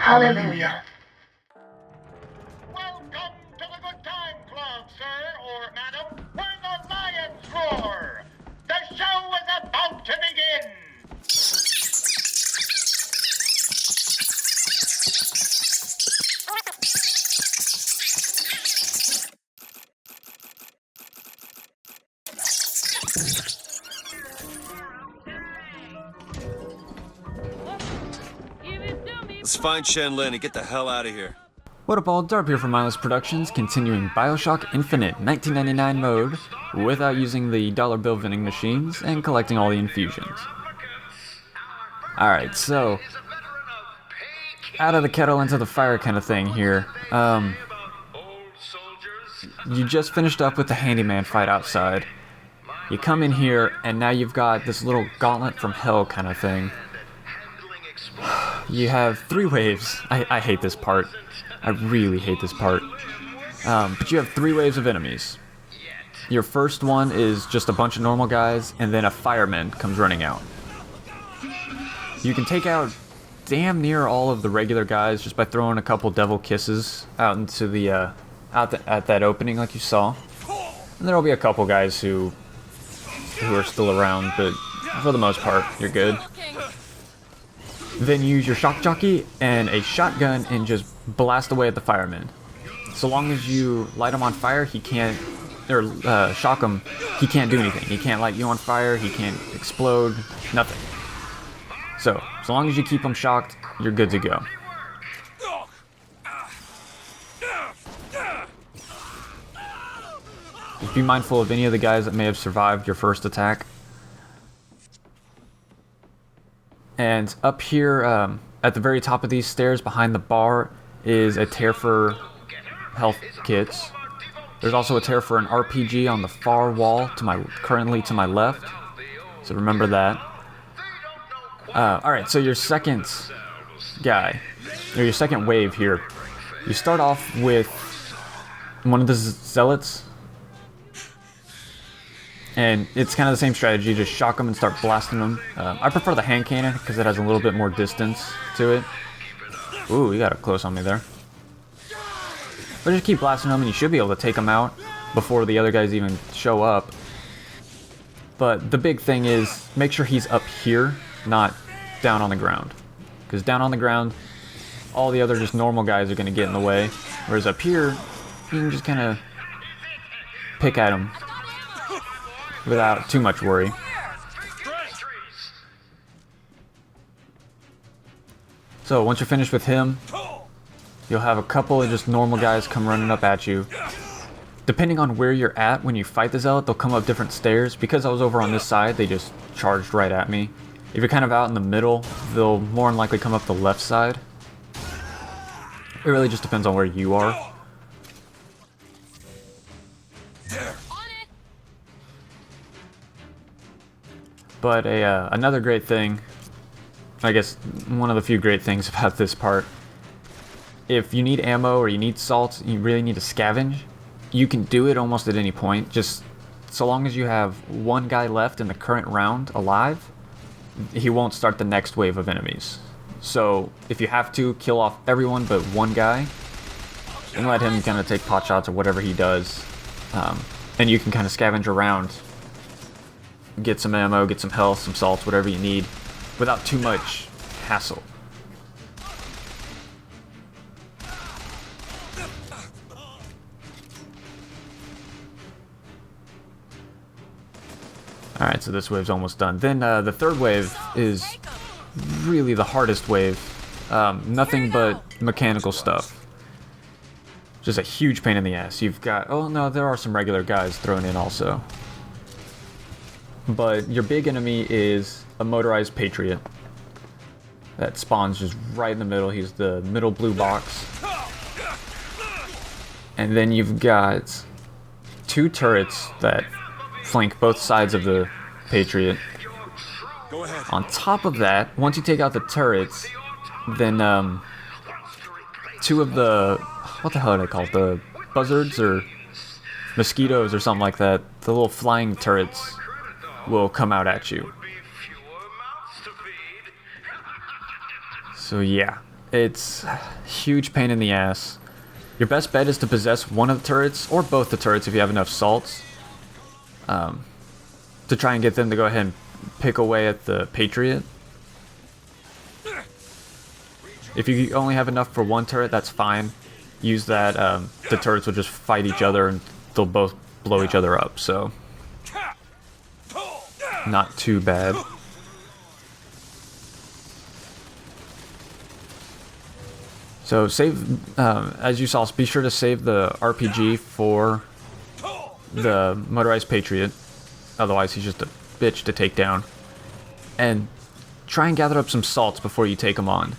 Hallelujah. Welcome to the Good Time Club, sir or madam, where the lions roar. The show is about to begin. Let's find Shenlin and get the hell out of here. What up all, Darp here from Mindless Productions, continuing BioShock Infinite 1999 mode without using the dollar bill vending machines and collecting all the infusions. Alright, so out of the kettle into the fire kind of thing here. You just finished up with the handyman fight outside. You come in here and now you've got this little gauntlet from hell kind of thing. You have 3 waves. I hate this part. I really hate this part. But you have 3 waves of enemies. Your first one is just a bunch of normal guys, and then a fireman comes running out. You can take out damn near all of the regular guys just by throwing a couple devil kisses out into the at that opening like you saw. And there'll be a couple guys who are still around, but for the most part, you're good. Then use your shock jockey and a shotgun and just blast away at the fireman. So long as you light him on fire, he can't, or shock him, he can't do anything. He can't light you on fire, he can't explode, nothing. So long as you keep him shocked, you're good to go. Just be mindful of any of the guys that may have survived your first attack. And up here, at the very top of these stairs, behind the bar, is a tear for health kits. There's also a tear for an RPG on the far wall, currently to my left. So remember that. Alright, so your second guy, or your second wave here, you start off with one of the zealots. And it's kind of the same strategy, just shock them and start blasting them. I prefer the hand cannon because it has a little bit more distance to it. Ooh, you got up close on me there. But just keep blasting them and you should be able to take them out before the other guys even show up. But the big thing is, make sure he's up here, not down on the ground. Because down on the ground, all the other just normal guys are going to get in the way. Whereas up here, you can just kind of pick at them without too much worry. So once you're finished with him, you'll have a couple of just normal guys come running up at you. Depending on where you're at when you fight the zealot, they'll come up different stairs. Because I was over on this side, they just charged right at me. If you're kind of out in the middle, they'll more than likely come up the left side. It really just depends on where you are. But another great thing, I guess one of the few great things about this part, if you need ammo or you need salt, you really need to scavenge, you can do it almost at any point, just so long as you have one guy left in the current round alive, he won't start the next wave of enemies. So if you have to, kill off everyone but one guy, and let him kind of take pot shots or whatever he does, and you can kind of scavenge around. Get some ammo, get some health, some salts, whatever you need, without too much hassle. Alright, so this wave's almost done. Then the third wave is really the hardest wave. Nothing but mechanical stuff. Just a huge pain in the ass. You've got... oh no, there are some regular guys thrown in also. But your big enemy is a motorized patriot that spawns just right in the middle. He's the middle blue box. And then you've got 2 turrets that flank both sides of the patriot. On top of that, once you take out the turrets, then 2 of the... what the hell are they called? The buzzards or mosquitoes or something like that. The little flying turrets will come out at you. So yeah, It's a huge pain in the ass. Your best bet is to possess one of the turrets, or both the turrets if you have enough salts, to try and get them to go ahead and pick away at the Patriot. If you only have enough for one turret, that's fine. Use that, the turrets will just fight each other and they'll both blow each other up, so not too bad. So save, as you saw, be sure to save the RPG for the Motorized Patriot, otherwise he's just a bitch to take down. And try and gather up some salts before you take him on.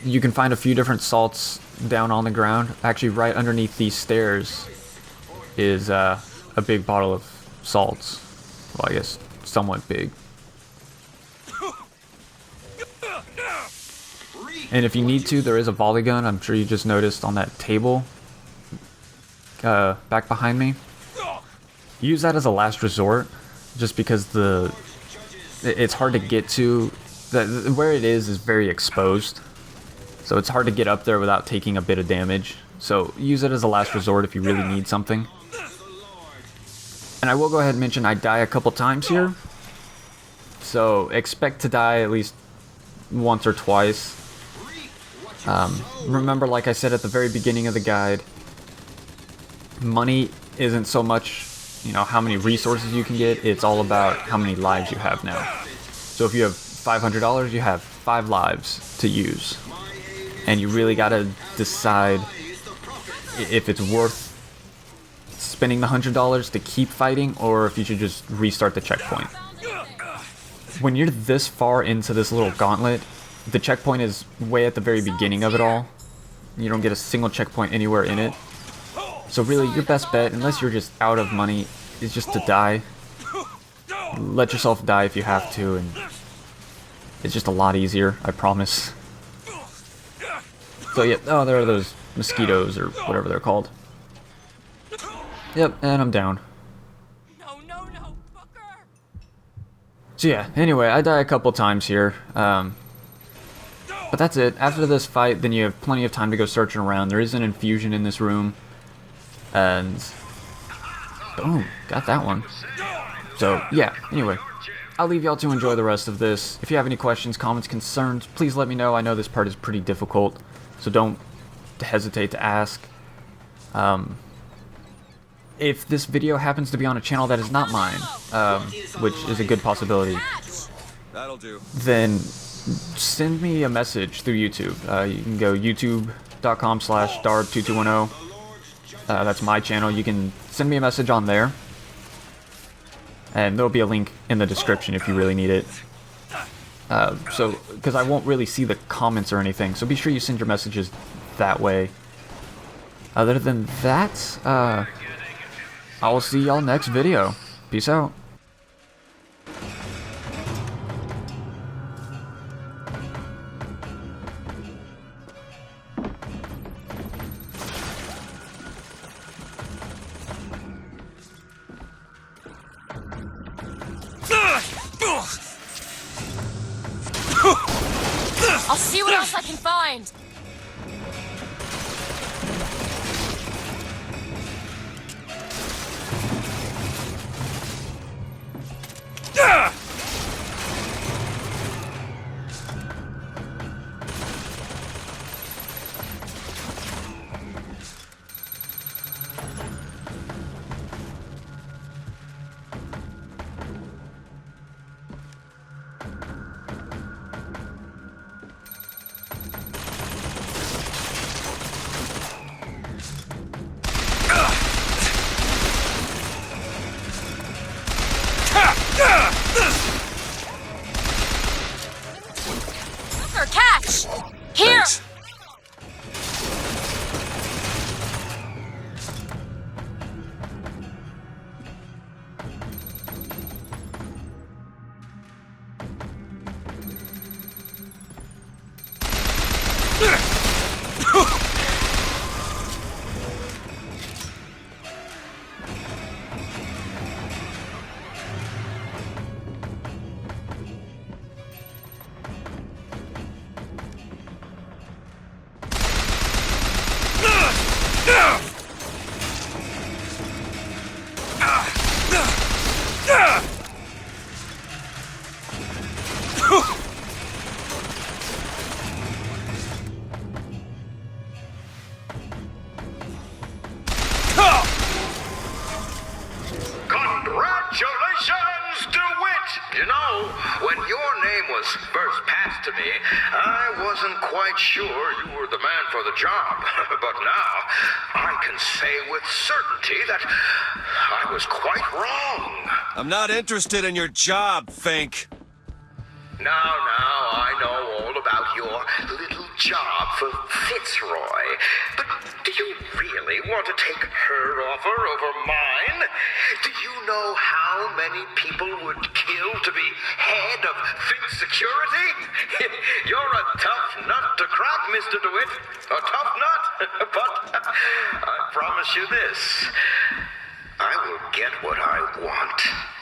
You can find a few different salts down on the ground. Actually, right underneath these stairs is a big bottle of salts. Well, I guess somewhat big. And if you need to, there is a volley gun. I'm sure you just noticed on that table back behind me. Use that as a last resort, just because it's hard to get to. Where it is very exposed, so it's hard to get up there without taking a bit of damage. So use it as a last resort if you really need something. And I will go ahead and mention I die a couple times here, so expect to die at least once or twice. Remember, like I said at the very beginning of the guide, money isn't so much, you know, how many resources you can get, it's all about how many lives you have now. So if you have $500, you have 5 lives to use, and you really gotta decide if it's worth spending the $100 to keep fighting, or if you should just restart the checkpoint. When you're this far into this little gauntlet, the checkpoint is way at the very beginning of it all. You don't get a single checkpoint anywhere in it. So really, your best bet, unless you're just out of money, is just to die. Let yourself die if you have to, and it's just a lot easier, I promise. So yeah, oh, there are those mosquitoes, or whatever they're called. Yep, and I'm down. No, fucker! So yeah, anyway, I die a couple times here. But that's it. After this fight, then you have plenty of time to go searching around. There is an infusion in this room. And boom, got that one. So yeah, anyway, I'll leave y'all to enjoy the rest of this. If you have any questions, comments, concerns, please let me know. I know this part is pretty difficult, so don't hesitate to ask. If this video happens to be on a channel that is not mine, which is a good possibility, That'll do. then send me a message through YouTube. You can go youtube.com/darb2210. That's my channel. You can send me a message on there, and there'll be a link in the description if you really need it. Because I won't really see the comments or anything, so be sure you send your messages that way. Other than that, I will see y'all next video. Peace out. I'll see what else I can find. Catch! Here! Thanks. to me, I wasn't quite sure you were the man for the job. But now, I can say with certainty that I was quite wrong. I'm not interested in your job, Fink. Now, I know all about your little job for Fitzroy. But do you really want to take her offer over mine? Do you know how many people would kill to be head of Fitz Security? You're a tough nut to crack, Mr. DeWitt. A tough nut. But I promise you this. I will get what I want.